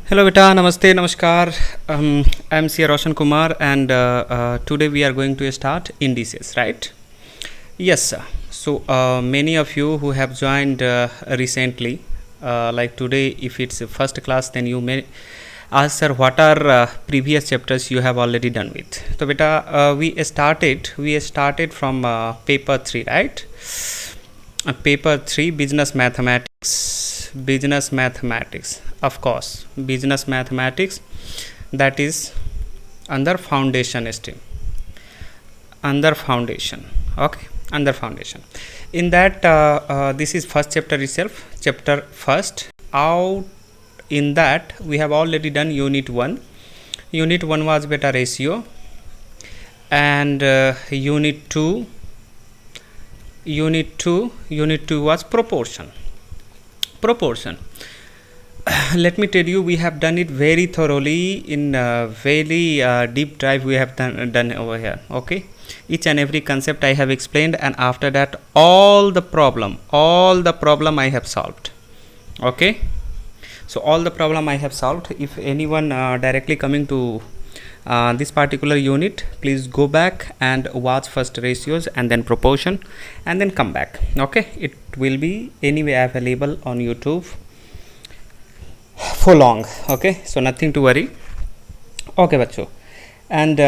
Hello, beta. Namaste, namaskar. I'm C. Roshan Kumar, and today we are going to start indices, right? Yes, sir. So, many of you who have joined recently, like today, if it's a first class, then you may ask, sir, what are previous chapters you have already done with? So, beta, we started from paper 3, right? Paper 3, business mathematics, of course, business mathematics, that is under foundation stream, under foundation, okay, under foundation. In that, this is first chapter itself, chapter first. Out in that we have already done unit 1. Unit 1 was beta ratio, and unit 2 was proportion. Let me tell you, we have done it very thoroughly in very deep dive we have done over here, okay. Each and every concept I have explained, and after that all the problem I have solved, okay. So all the problem I have solved. If anyone directly coming to this particular unit, please go back and watch first ratios and then proportion and then come back, okay. It will be anyway available on YouTube for long, okay. So nothing to worry, okay bacho. And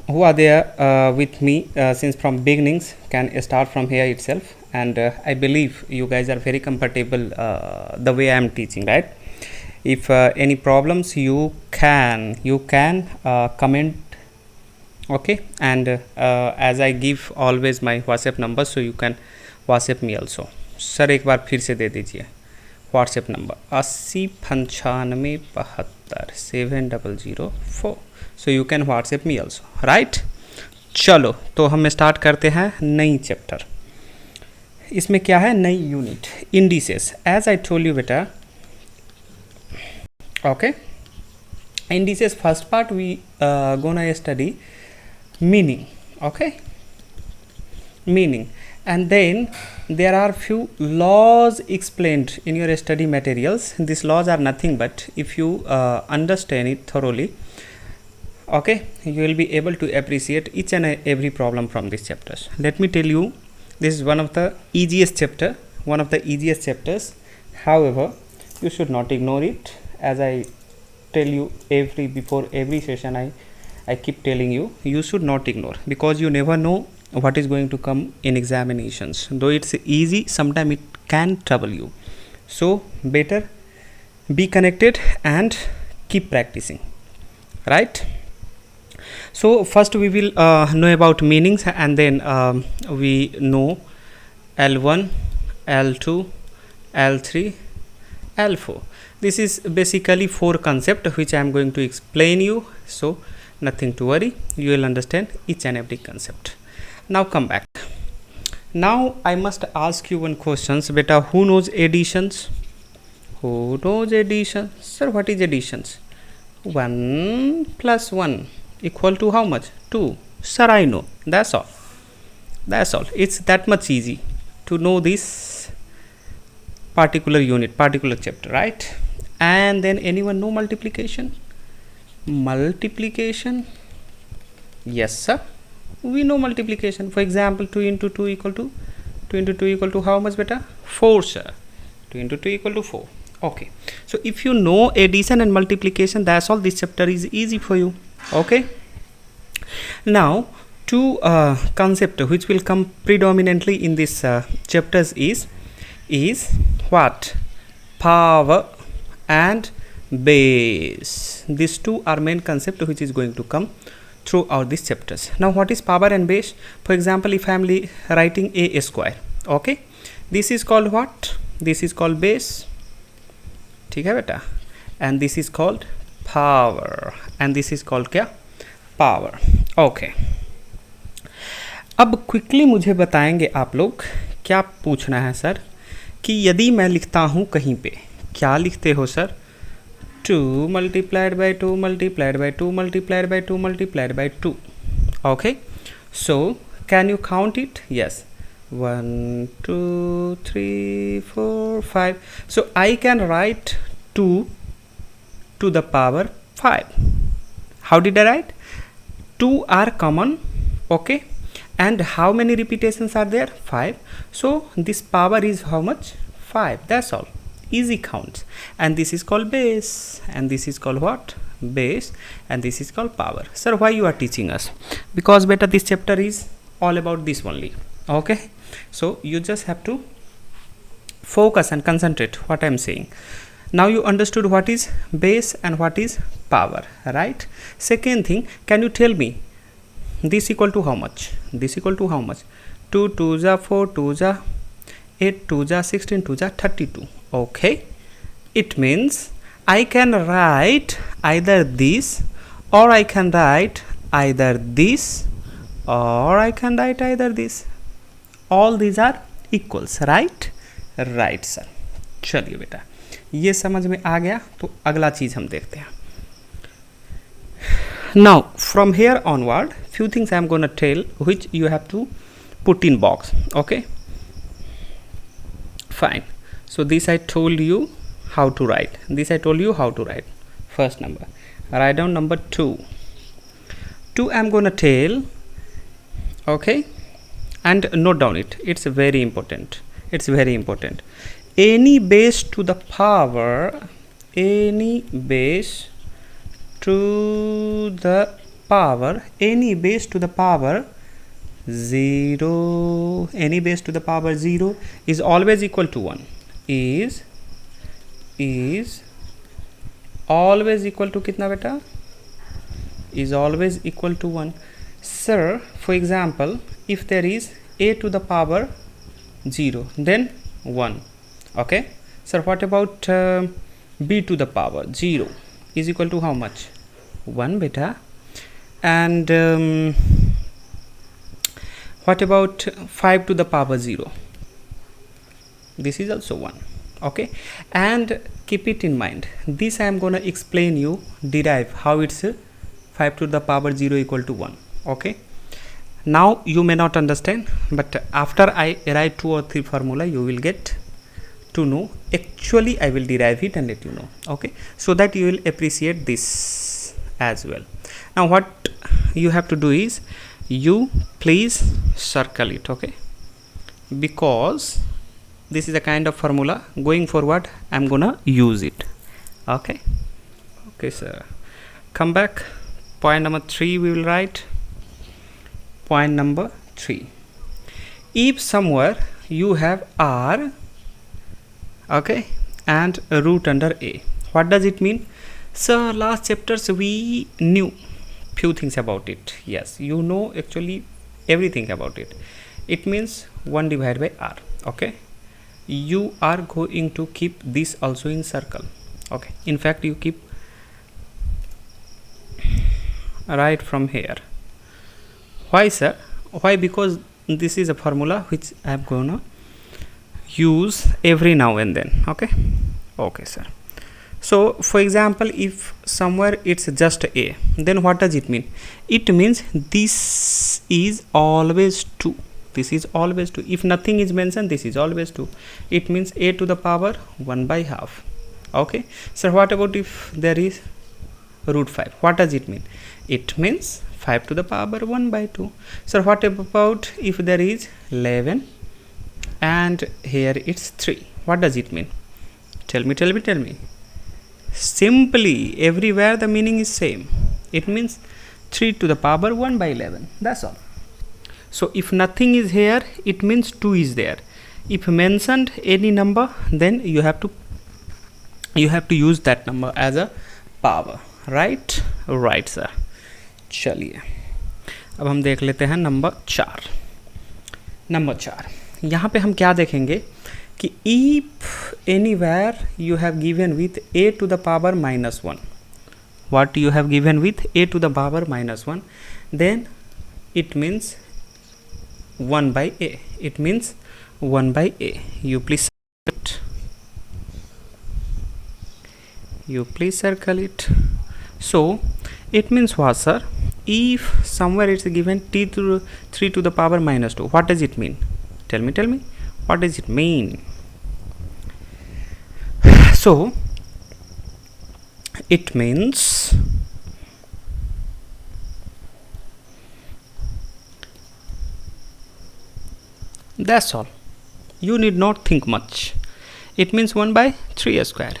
who are there with me since from beginnings can start from here itself, and I believe you guys are very comfortable the way I am teaching, right? If any problems, you can comment, okay. And as I give always my WhatsApp number, so you can WhatsApp me also. Sir एक बार फिर से दे दीजिए WhatsApp number 8095727004. So you can WhatsApp me also, right. चलो, तो हम start करते हैं नई चैप्टर. इसमें क्या है? नई unit, indices. As I told you बेटा, okay, indices first part we gonna study meaning, okay, meaning, and then there are few laws explained in your study materials. These laws are nothing but, if you understand it thoroughly, okay, you will be able to appreciate each and every problem from these chapters. Let me tell you, this is one of the easiest chapters. However, you should not ignore it. As I tell you before every session, I keep telling you, you should not ignore, because you never know what is going to come in examinations. Though it's easy, sometimes it can trouble you. So better be connected and keep practicing, right? So first we will know about meanings, and then we know L1, L2, L3, L4. This is basically 4 concepts which I am going to explain you, so nothing to worry, you will understand each and every concept. Now come back. Now I must ask you one question, beta. Who knows additions? Sir, what is additions? 1 plus 1 equal to how much? 2. Sir, I know. That's all. It's that much easy to know this particular unit, particular chapter, right? And then anyone know multiplication? Yes, sir, we know multiplication. For example, 2 into 2 equal to how much, beta? 4, sir. 2 into 2 equal to 4. Okay, so if you know addition and multiplication, that's all. This chapter is easy for you, okay. Now, two concept which will come predominantly in this chapters is what? Power and base. These two are main concept which is going to come throughout these chapters. Now, what is power and base? For example, if I am writing a square, okay, this is called what? This is called base, ठीक है बेटा, and this is called power, and this is called क्या? Power, okay. अब quickly मुझे बताएंगे आप लोग, क्या पूछना है सर, कि यदि मैं लिखता हूँ कहीं पे, क्या लिखते हो sir? 2 multiplied by 2 multiplied by 2 multiplied by 2 multiplied by 2, okay. So can you count it? Yes, 1 2 3 4 5. So I can write 2 to the power 5. How did I write? 2 are common, okay, and how many repetitions are there? 5. So this power is how much? 5. That's all. Easy counts. And this is called base, and this is called what? Base, and this is called power. Sir, why you are teaching us? Because beta, this chapter is all about this only, okay? So you just have to focus and concentrate what I am saying. Now you understood what is base and what is power, right? Second thing, can you tell me this equal to how much? This equal to how much? 2 2 ja 4 2 ja 8 2 ja 16 2 ja 32. Okay, it means I can write either this, or I can write either this, or I can write either this. All these are equals, right? Right sir. चलिए बेटा, ये समझ में आ गया. तो अगला चीज हम देखते हैं. Now from here onward, few things I am gonna tell which you have to put in box. Okay, fine. So this I told you how to write. This I told you how to write. First number, write down number 2. 2 I am gonna tell, okay, and note down it. It's very important. It's very important. Any base to the power, any base to the power, any base to the power 0, any base to the power 0 is always equal to 1. Is always equal to कितना बेटा? Is always equal to 1. Sir, for example, if there is a to the power 0, then 1. Okay. Sir, what about b to the power 0 is equal to how much? 1 beta. And what about 5 to the power 0? This is also 1. Okay, and keep it in mind, this I am gonna explain you, derive how it's 5 to the power 0 equal to 1. Okay, now you may not understand, but after I write 2 or 3 formula, you will get to know. Actually I will derive it and let you know. Okay, so that you will appreciate this as well. Now what you have to do is, you please circle it, okay, because this is a kind of formula going forward I'm gonna use it. Okay, okay sir, come back. Point number 3 we will write. Point number 3, if somewhere you have r, okay, and a root under a, what does it mean? So last chapters we knew few things about it. Yes, you know actually everything about it. It means 1 divided by r. Okay, you are going to keep this also in circle. Okay, in fact you keep right from here. Why sir? Why? Because this is a formula which I am gonna use every now and then. Okay, okay sir. So for example, if somewhere it's just a, then what does it mean? It means this is always 2. This is always 2. If nothing is mentioned, this is always 2. It means a to the power 1 by half. Okay, so what about if there is root 5? What does it mean? It means 5 to the power 1 by 2. So what about if there is 11 and here it's 3? What does it mean? Tell me, tell me, tell me. Simply everywhere the meaning is same. It means 3 to the power 1 by 11. That's all. So if nothing is here, it means 2 is there. If mentioned any number, then you have to use that number as a power. Right? Right sir. चलिए अब हम देख लेते हैं number 4. Number 4, यहाँ पे हम क्या देखेंगे कि if anywhere you have given with a to the power minus 1, what you have given with a to the power minus 1, then it means 1 by a. It means 1 by a. You please circle it. You please circle it. So it means what sir? If somewhere it's given 3 to the power minus 2, what does it mean? Tell me, tell me. What does it mean? So it means that's all. You need not think much. It means 1 by 3 square,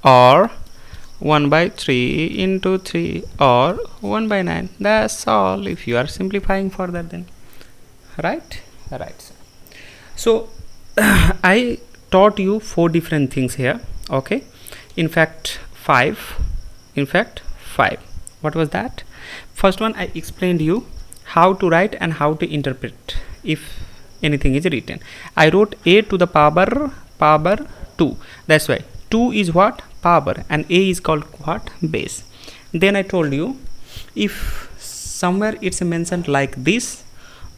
or 1 by 3 into 3, or 1 by 9. That's all, if you are simplifying further then. Right? Right, sir. So I taught you 4 different things here. Okay, in fact 5. What was that? First one, I explained you how to write and how to interpret if anything is written. I wrote a to the power 2. That's why 2 is what? Power, and a is called what? Base. Then I told you if somewhere it's mentioned like this,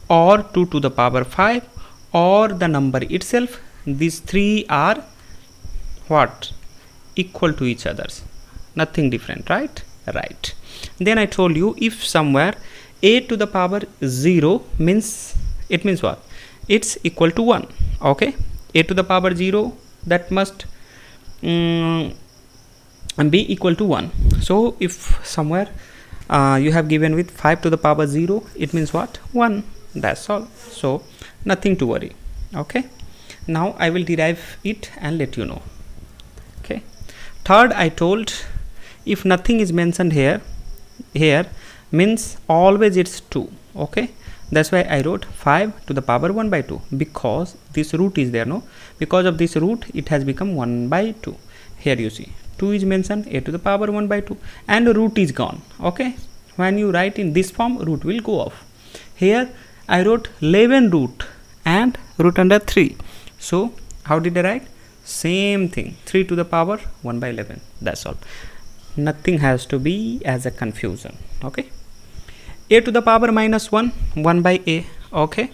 or 2 to the power 5, or the number itself, these 3 are what? Equal to each others, nothing different, right? Right. Then I told you if somewhere a to the power 0 means, it means what? It's equal to 1. Okay, a to the power 0, that must be equal to 1. So if somewhere you have given with 5 to the power 0, it means what? 1. That's all. So nothing to worry. Okay, now I will derive it and let you know. Okay, third, I told if nothing is mentioned here means always it's 2. Okay, that's why I wrote 5 to the power 1 by 2, because this root is there, no? Because of this root it has become 1 by 2. Here you see 2 is mentioned, a to the power 1 by 2, and root is gone. Okay, when you write in this form, root will go off. Here I wrote 11 root and root under 3. So how did I write? Same thing, 3 to the power 1 by 11. That's all. Nothing has to be as a confusion. Okay, a to the power minus 1, 1 by a. Okay,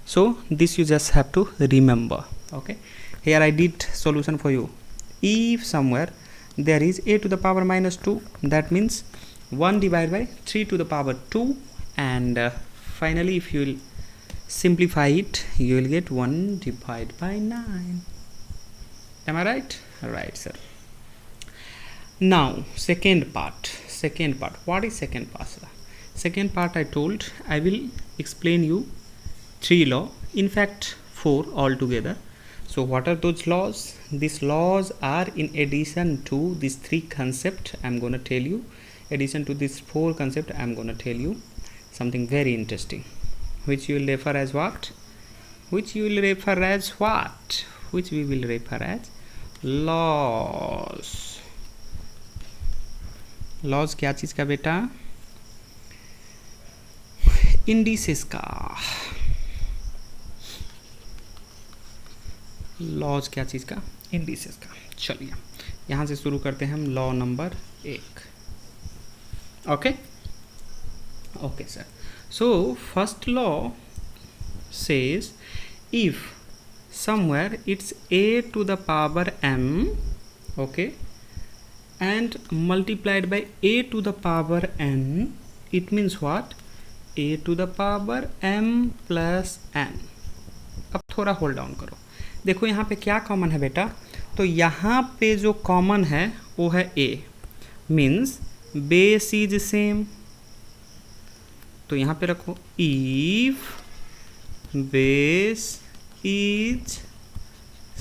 so this you just have to remember. Okay, here I did solution for you. If somewhere there is a to the power minus 2, that means 1 divided by 3 to the power 2, and finally if you will simplify it, you will get 1 divided by 9. Am I right? Right, sir. Now second part. What is second part, sir? Second part I told I will explain you 3 law, in fact 4 altogether. So what are those laws? These laws are in addition to these 3 concepts I'm gonna tell you. Addition to these 4 concepts, I'm gonna tell you something very interesting, which you will refer as what? Which we will refer as laws. Laws क्या चीज़ का बेटा? Indices का. Laws क्या चीज़ का? Indices का. चलिए यहाँ से शुरू करते हैं हम law number 1. Okay okay sir. So first law says if somewhere it's a to the power m, okay, and multiplied by a to the power n, it means what? a to the power m plus n. अब थोड़ा hold down करो. देखो यहाँ पे क्या common है बेटा? तो यहाँ पे जो कॉमन है वो है a, means base is same. तो यहाँ पे रखो if base is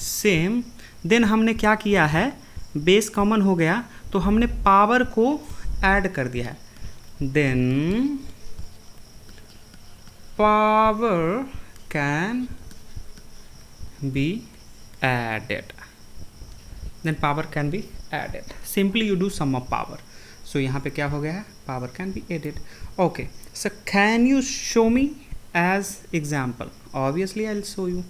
same. Then हमने क्या किया है? बेस कॉमन हो गया तो हमने पावर को ऐड कर दिया है. Then power can be added. Simply you do sum of power. So यहाँ पे क्या हो गया है? Power can be added. Okay sir, can you show me as example? Obviously I'll show you.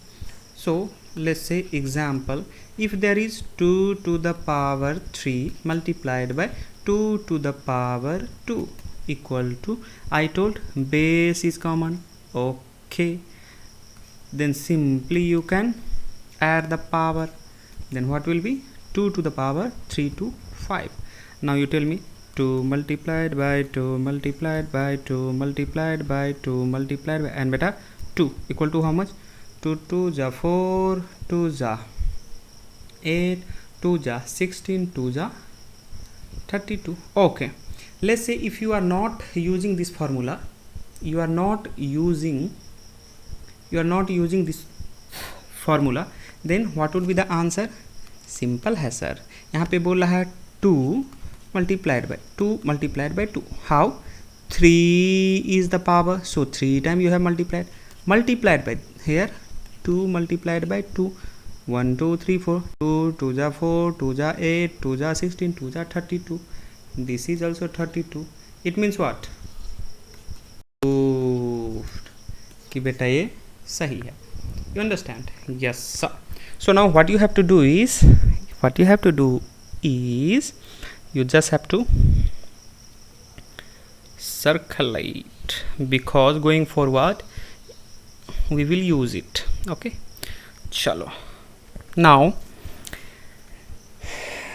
So let's say example, if there is 2 to the power 3 multiplied by 2 to the power 2 equal to, I told base is common. Okay, then simply you can add the power. Then what will be? 2 to the power 3 to 5. Now you tell me 2 multiplied by 2 multiplied by 2 multiplied by 2 multiplied by, and beta 2 equal to how much? 2 2 ja 4, 2 ja 8, 2 ja 16, 2 ja 32. Okay, let's say if you are not using this formula, you are not using this formula, then what would be the answer? Simple है sir, यहाँ पे बोल रहा है 2 multiplied by 2. How? 3 is the power, so 3 times you have multiplied by here 2 multiplied by 2. 1 2 3 4, 2 2 जा 4, 2 जा 8, 2 जा 16, 2 जा 32. This is also 32. It means what? कि बेटा ये सही है. You understand? Yes sir. So now what you have to do is you just have to circulate, because going forward we will use it. Okay, chalo. Now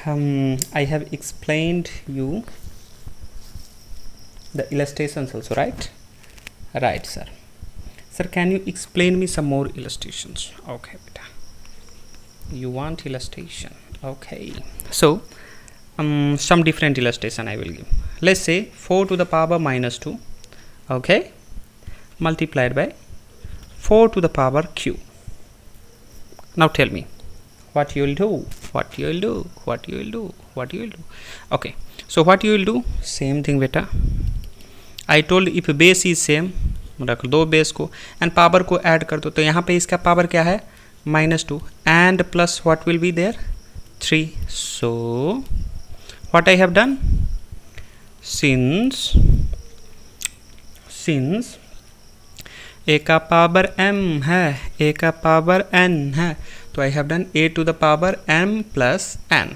I have explained you the illustrations also, right? Right sir. Sir, can you explain me some more illustrations? Okay beta, you want illustration. Okay, so some different illustration I will give. Let's say 4 to the power minus 2, okay, multiplied by 4 to the power q. Now tell me what you will do. Okay, so what you will do? Same thing beta. I told if base is same, रख दो base को and power को add कर दो. तो यहाँ पे इसका पावर क्या है? -2 and plus what will be there? 3. So what I have done, since a का पावर m है, a का पावर n है, तो I have done a to the power m plus n.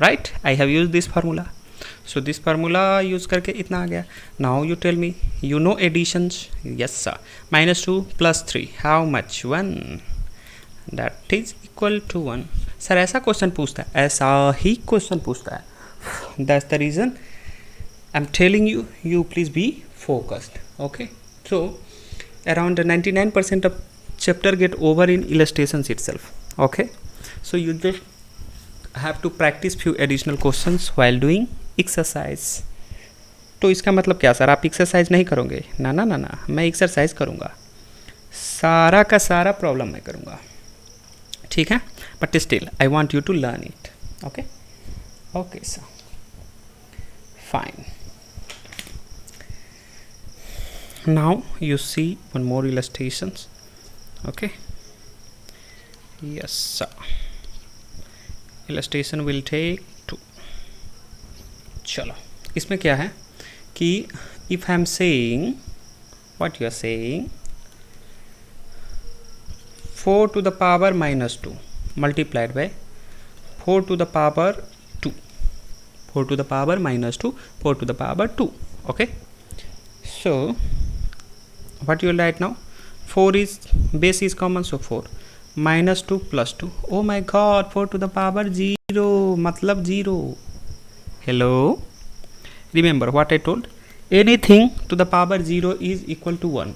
Right, I have use this formula. So this formula use करके इतना आ गया. Now you tell me, you know additions? Yes sir. -2 plus 3, how much? 1. That is equal to 1. Sir ऐसा question पूछता है, ऐसा ही question पूछता है. That's the reason I'm telling you, you please be focused. Okay. So around 99% of chapter get over in illustrations itself. Okay. So you just have to practice few additional questions while doing exercise. तो इसका मतलब क्या sir, आप exercise नहीं करोगे? ना, मैं exercise करूँगा, सारा का सारा प्रॉब्लम मैं करूँगा. ठीक है, but still I want you to learn it. Okay sir, fine. Now you see one more illustrations. Okay, yes sir, illustration will take. चलो, इसमें क्या है कि if I am saying what you are saying 4 to the power -2 multiplied by 4 to the power 2, 4 to the power -2, 4 to the power 2. Okay, so what you will write now? 4 is base is common, so 4 -2 plus 2. Oh my god, 4 to the power 0 मतलब 0. Hello, remember what I told? Anything to the power 0 is equal to 1.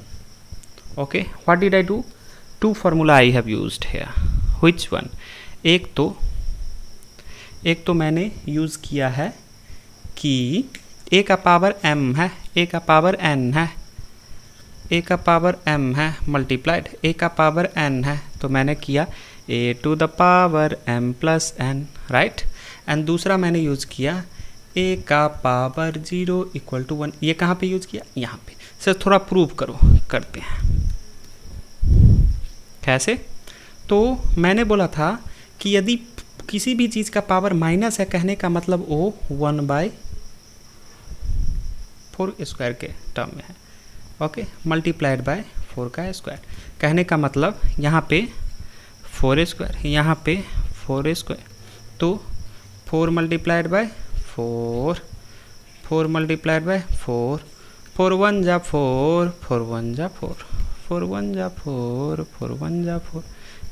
Okay, what did I do? Two formula I have used here. Which one? एक तो मैंने use किया है कि a का power m है, a का पावर n है, a का पावर m है मल्टीप्लाइड a का पावर n है, तो मैंने किया a to the power m plus n. Right, and दूसरा मैंने यूज़ किया a का पावर 0 इक्वल टू 1. ये कहाँ पे यूज़ किया? यहाँ पे. सर थोड़ा प्रूव करो. करते हैं. कैसे? तो मैंने बोला था कि यदि किसी भी चीज़ का पावर माइनस है, कहने का मतलब वो 1/4 स्क्वायर के टर्म में है. ओके, मल्टीप्लाइड बाय 4 का स्क्वायर, कहने का मतलब यहाँ पे 4 स्क्वायर, यहाँ पे 4 स्क्वायर, तो 4 मल्टीप्लाइड बाय 4, 4 मल्टीप्लाइड बाय 4, 4 1 जा 4, 4 1 जा 4, 4 1 जा 4, 4 1 जा 4,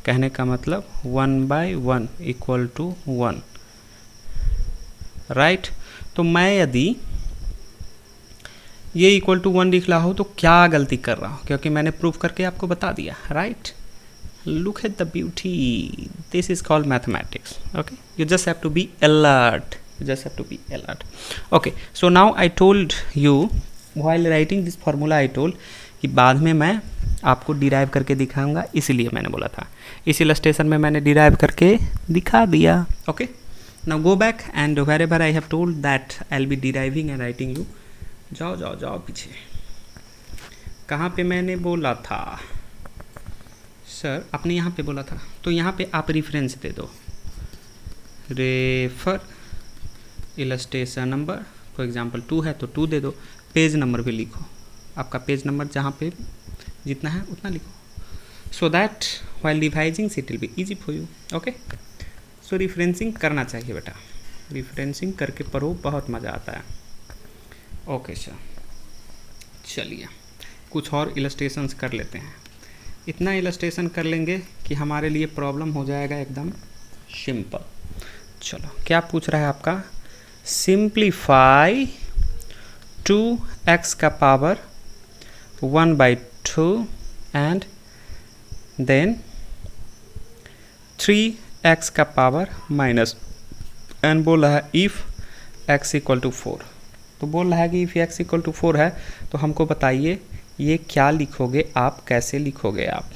कहने का मतलब 1/1 इक्वल टू 1. राइट, तो मैं यदि ये इक्वल टू 1 लिख रहा हूँ तो क्या गलती कर रहा हूँ? क्योंकि मैंने प्रूफ करके आपको बता दिया. Right, look at the beauty. This is called mathematics. Okay, you just have to be alert. just have to be alert. Okay, so now I told you while writing this formula I told कि बाद में मैं आपको derive करके दिखाऊंगा, इसीलिए मैंने बोला था इस इलस्ट्रेशन में मैंने डिराइव करके दिखा दिया. Okay, now go back and wherever I have told that I will be deriving and writing you. जाओ जाओ जाओ पीछे. कहाँ पे मैंने बोला था सर? आपने यहाँ पे बोला था, तो यहाँ पे आप रेफरेंस दे दो. Refer illustration number, for example 2 है तो 2 दे दो. पेज नंबर भी लिखो, आपका पेज नंबर जहाँ पे जितना है उतना लिखो, so that while revising it will be easy for you. Okay, so referencing करना चाहिए बेटा, रिफरेंसिंग करके पढ़ो, बहुत मज़ा आता है. ओके सर, चलिए कुछ और इलस्ट्रेशंस कर लेते हैं. इतना इलस्ट्रेशन कर लेंगे कि हमारे लिए प्रॉब्लम हो जाएगा एकदम सिंपल. चलो, क्या पूछ रहा है आपका? सिंप्लीफाई 2x का पावर 1/2 एंड देन 3x का पावर माइनस, एंड बोल रहा है इफ़ x इक्वल टू 4. तो बोल रहा है कि इफ़ x इक्वल टू 4 है तो हमको बताइए ये क्या लिखोगे आप, कैसे लिखोगे आप?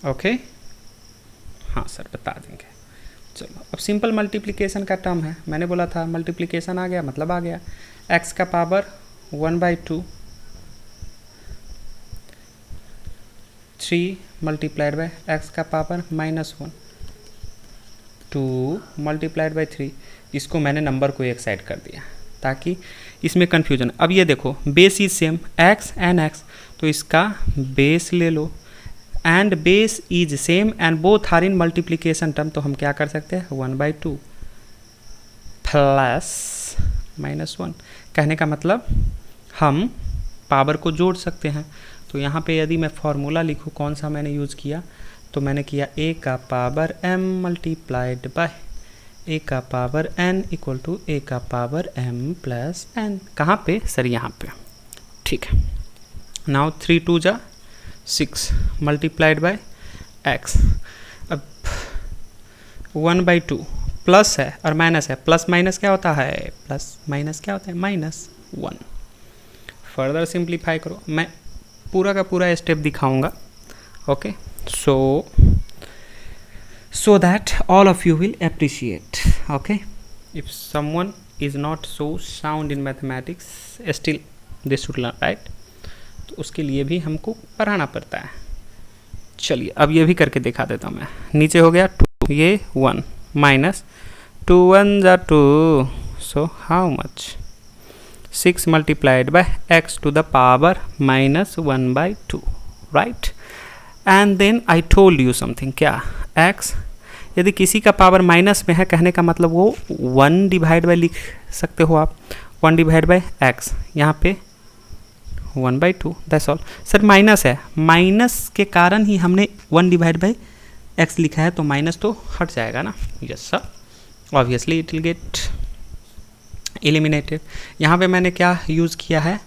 ओके, हाँ सर बता देंगे. चलो, अब सिंपल मल्टीप्लिकेशन का टर्म है, मैंने बोला था मल्टीप्लिकेशन आ गया मतलब आ गया. x का पावर 1/2 3 मल्टीप्लाइड बाय x का पावर -1 2 मल्टीप्लाइड बाय 3. इसको मैंने नंबर को एक साइड कर दिया ताकि इसमें कन्फ्यूजन. अब ये देखो base is same x and x, तो इसका बेस ले लो, and base is same and both are in multiplication term. तो हम क्या कर सकते हैं 1/2 प्लस -1. कहने का मतलब हम पावर को जोड़ सकते हैं. तो यहाँ पे यदि मैं फॉर्मूला लिखूँ, कौन सा मैंने यूज़ किया, तो मैंने किया a का power m multiplied by a का power n equal to a का पावर m प्लस n. कहाँ पे सर? यहाँ पे. ठीक है, नाउ 3 2 जा 6 मल्टीप्लाइड बाय x. अब 1/2 प्लस है और माइनस है, प्लस माइनस क्या होता है? प्लस माइनस क्या होता है? -1. फर्दर सिंप्लीफाई करो, मैं पूरा का पूरा स्टेप दिखाऊंगा. Okay, so that all of you will appreciate. Okay, if someone is not so sound in mathematics, still they should learn, right? तो उसके लिए भी हमको पढ़ाना पड़ता है. चलिए अब ये भी करके दिखा देता हूँ मैं. नीचे हो गया 2, ये 1 माइनस 2 1 जा 2, so how much? 6 multiplied by x to the power -1/2, right? And then I told you something, क्या? x यदि किसी का पावर माइनस में है, कहने का मतलब वो 1 डिवाइड बाय लिख सकते हो आप, 1 डिवाइड बाय x, यहाँ पे 1/2, दैट्स ऑल. सर माइनस है, माइनस के कारण ही हमने 1 डिवाइड बाय x लिखा है, तो माइनस तो हट जाएगा ना. Yes sir, obviously it will get eliminated. यहाँ पे मैंने क्या यूज़ किया है?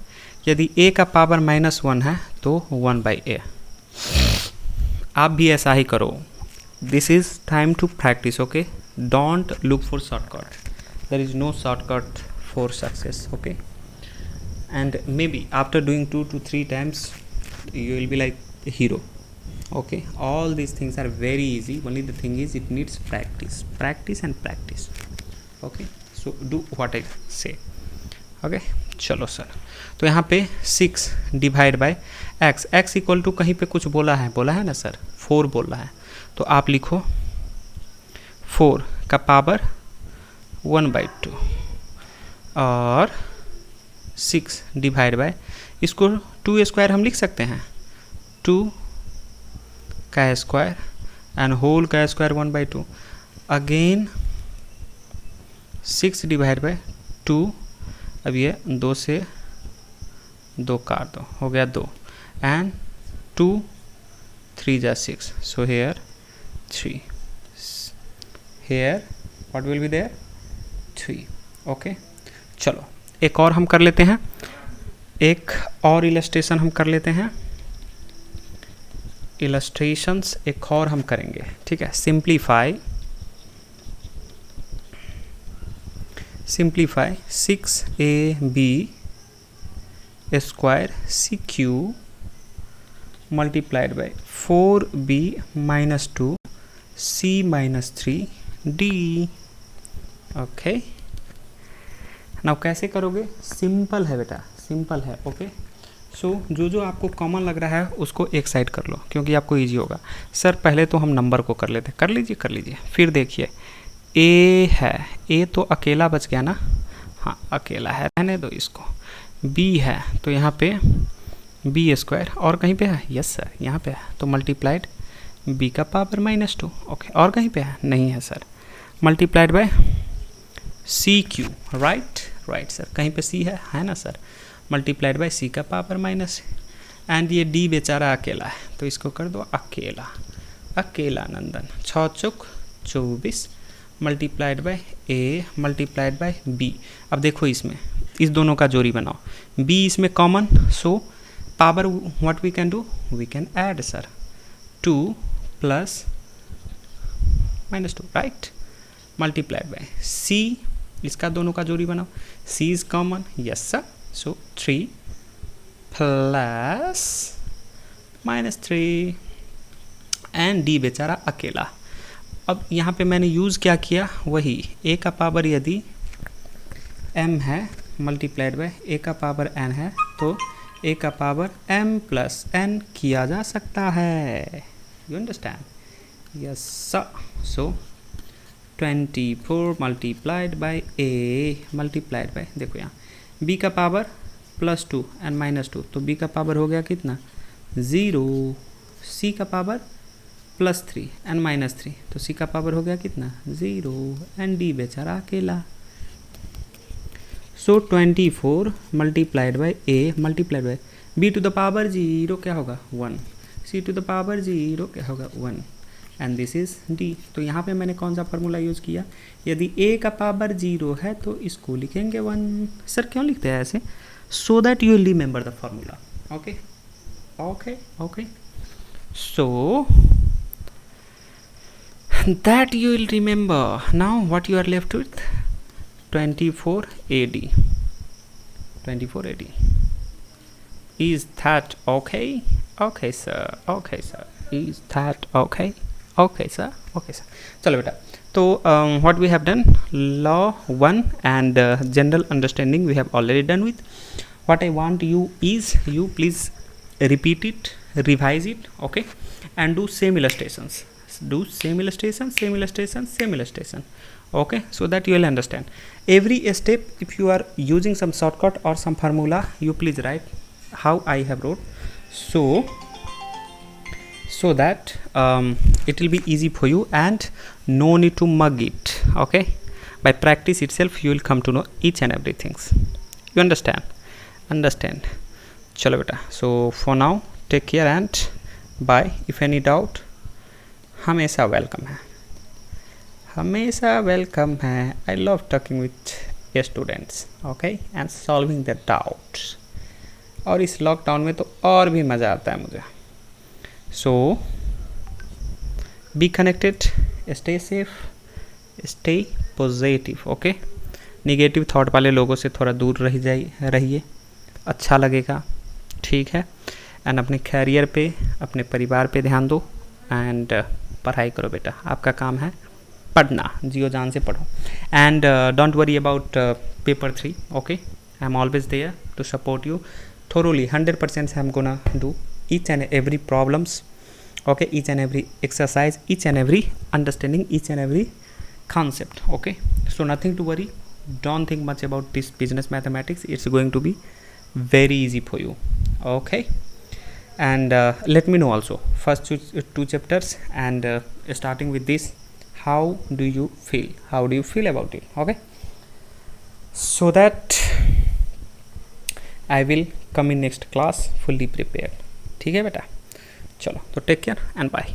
यदि a का पावर -1 है तो 1/a. आप भी ऐसा ही करो. This is time to practice. Okay, don't look for shortcut, there is no shortcut for success. Okay, and maybe after doing 2 to 3 times you will be like a hero. Okay, all these things are very easy, only the thing is it needs practice and practice. Okay, so do what I say. Okay, चलो sir, तो यहाँ पे 6 divide by x equal to कहीं पे कुछ बोला है ना सर, 4 बोल रहा है, तो आप लिखो 4 का पावर 1/2 और 6 डिवाइड बाय, इसको 2 स्क्वायर हम लिख सकते हैं, 2 का स्क्वायर एंड होल का स्क्वायर 1/2. अगेन 6 डिवाइड बाय 2, अब ये 2 से 2 काट दो, हो गया 2, एंड 2 3 जा 6, so here 3, here what will be there 3. Okay, चलो एक और हम कर लेते हैं, एक और इलस्ट्रेशन हम कर लेते हैं. इलस्ट्रेशंस एक और हम करेंगे, ठीक है. Simplify simplify 6ab square C cube multiplied by 4b minus 2 c minus 3d। Okay, now कैसे करोगे? सिंपल है बेटा, सिंपल है। ओके, सो जो आपको कॉमन लग रहा है उसको एक साइड कर लो, क्योंकि आपको इजी होगा। सर पहले तो हम नंबर को कर लेते, कर लीजिए। फिर देखिए ए है, ए तो अकेला बच गया ना, हाँ अकेला है, रहने दो इसको। बी है तो यहाँ पे बी स्क्वायर, और कहीं पे है? यस सर यहाँ पे है, तो मल्टीप्लाइड बी का पावर माइनस 2। ओके, और कहीं पे है? नहीं है sir, multiplied by C cube, right sir, कहीं पे सी है ना सर, मल्टीप्लाइड बाय सी का पावर माइनस, एंड ये डी बेचारा अकेला है तो इसको कर दो अकेला नंदन। 6 चौक 24 multiplied by A multiplied by B. अब देखो इसमें इस दोनों का जोड़ी बनाओ, बी इसमें common, so power what we can do, we can add sir 2 plus minus 2, right, multiplied by C, इसका दोनों का जोड़ी बनाओ, C is common, yes sir, so 3 plus minus 3 and D बेचारा अकेला। अब यहाँ पे मैंने यूज़ क्या किया, वही ए का पावर यदि m है मल्टीप्लाइड बाय ए का पावर n है तो ए का पावर m प्लस n किया जा सकता है। You understand? Yes sir, so 24 multiplied by A multiplied bye, देखो यहाँ b का पावर +2 एंड -2, तो b का पावर हो गया कितना 0, c का पावर +3 एंड -3, तो c का पावर हो गया कितना 0, एंड d बेचारा अकेला। So 24 multiplied by a multiplied by b to the power 0 क्या होगा 1, c टू द पावर 0 क्या होगा 1, एंड दिस इज d। तो यहाँ पे मैंने कौन सा फार्मूला यूज़ किया, यदि a का पावर 0 है तो इसको लिखेंगे 1। सर क्यों लिखते हैं ऐसे, so that you will remember the formula. Okay okay okay, so that you will remember. Now what you are left with, 24 AD, 24 AD. Is that okay? Okay sir, okay sir, is that okay? Okay sir, okay sir। चलो बेटा, तो what we have done, law 1 and general understanding we have already done with। what I want you is, you please repeat it, revise it, okay, and do same illustrations, do same illustration, same illustration, same illustration, okay, so that you will understand every step. If you are using some shortcut or some formula, you please write how I have wrote, so that it will be easy for you and no need to mug it, okay, by practice itself you will come to know each and every things, you understand। चलो बेटा, so for now take care and bye। if any doubt हमेशा welcome है, हमेशा welcome है। I love talking with students, okay, and solving their doubts। और इस lockdown में तो और भी मज़ा आता है मुझे। so be connected, stay safe, stay positive, okay। Negative thought वाले लोगों से थोड़ा दूर रहिए, अच्छा लगेगा, ठीक है। एंड अपने कैरियर पे, अपने परिवार पे ध्यान दो एंड पढ़ाई करो बेटा, आपका काम है पढ़ना, जियो जान से पढ़ो। And don't worry about paper 3, okay, I am always there to support you thoroughly, 100% I am gonna do each and every problems, okay, each and every exercise, each and every understanding, each and every concept, okay। so nothing to worry, don't think much about this business mathematics, it's going to be very easy for you, okay। and let me know also first two chapters and starting with this, how do you feel about it, okay, so that I will come in next class fully prepared, ठीक है बेटा। चलो तो take care and bye.